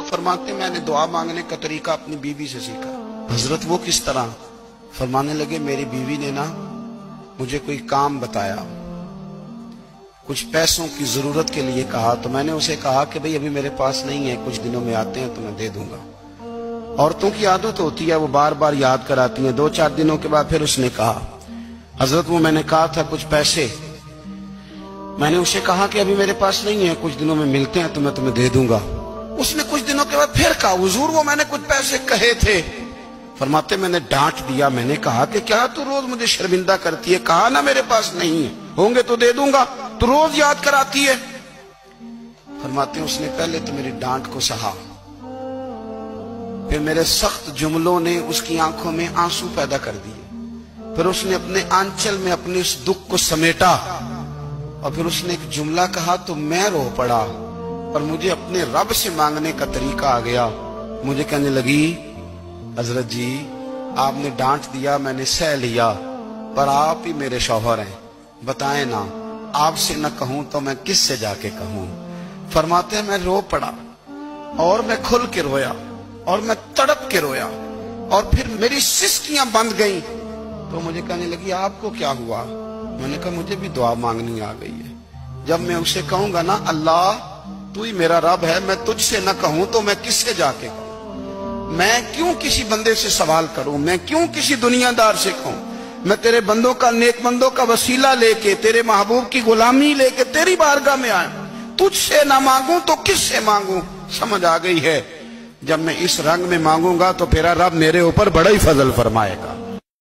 فرماتے ہیں میں نے دعا مانگنے کا طریقہ اپنی بیوی سے سیکھا۔ حضرت وہ کس طرح؟ فرمانے لگے میری بیوی نے نا مجھے کوئی کام بتایا، کچھ پیسوں کی ضرورت کے لیے کہا، تو میں نے اسے کہا کہ بھئی ابھی میرے پاس نہیں ہے، کچھ دنوں میں آتے ہیں تو میں دے دوں گا۔ عورتوں کی عادت ہوتی ہے وہ بار بار یاد کراتی ہیں۔ 2-4 دنوں کے بعد پھر اس نے کہا حضرت وہ میں نے کہا تھا کچھ پیسے، میں نے اسے کہا کہ ابھی میرے پاس نہیں ہے، کچھ دنوں میں ملتے ہیں تو میں تمہیں دے دوں گا۔ اس نے کچھ دنوں کے بعد پھر کہا حضور وہ میں نے کچھ پیسے کہے تھے۔ فرماتے میں نے ڈانٹ دیا، میں نے کہا کہ کیا تو روز مجھے شرمندہ کرتی ہے، کہا نا میرے پاس نہیں ہے، ہوں گے تو دے دوں گا، تو روز یاد کراتی ہے۔ فرماتے ہیں اس نے پہلے تو میری ڈانٹ کو سہا، پھر میرے سخت جملوں نے اس کی آنکھوں میں آنسو پیدا کر دیے، پھر اس نے اپنے آنچل میں اپنے اس دکھ کو سمیٹا، اور پھر اس نے ایک جملہ کہا تو میں رو پڑا، اور مجھے اپنے رب سے مانگنے کا طریقہ آ گیا۔ مجھے کہنے لگی حضرت جی آپ نے ڈانٹ دیا، میں نے سہ لیا، پر آپ ہی میرے شوہر ہیں، بتائیں نا آپ سے نہ کہوں تو میں کس سے جا کے کہوں۔ فرماتے ہیں میں رو پڑا، اور میں کھل کے رویا، اور میں تڑپ کے رویا، اور پھر میری سسکیاں بند گئیں۔ تو مجھے کہنے لگی آپ کو کیا ہوا؟ میں نے کہا مجھے بھی دعا مانگنی آ گئی ہے۔ جب میں اسے کہوں گا نا اللہ تو ہی میرا رب ہے، میں تجھ سے نہ کہوں تو میں کس سے جا کے کہوں؟ میں کیوں کسی بندے سے سوال کروں؟ میں کیوں کسی دنیا دار سے کہوں؟ میں تیرے بندوں کا، نیک بندوں کا وسیلہ لے کے، تیرے محبوب کی غلامی لے کے تیری بارگاہ میں آیا، تجھ سے نہ مانگوں تو کس سے مانگوں؟ سمجھ آ گئی ہے، جب میں اس رنگ میں مانگوں گا تو پھر رب میرے اوپر بڑا ہی فضل فرمائے گا۔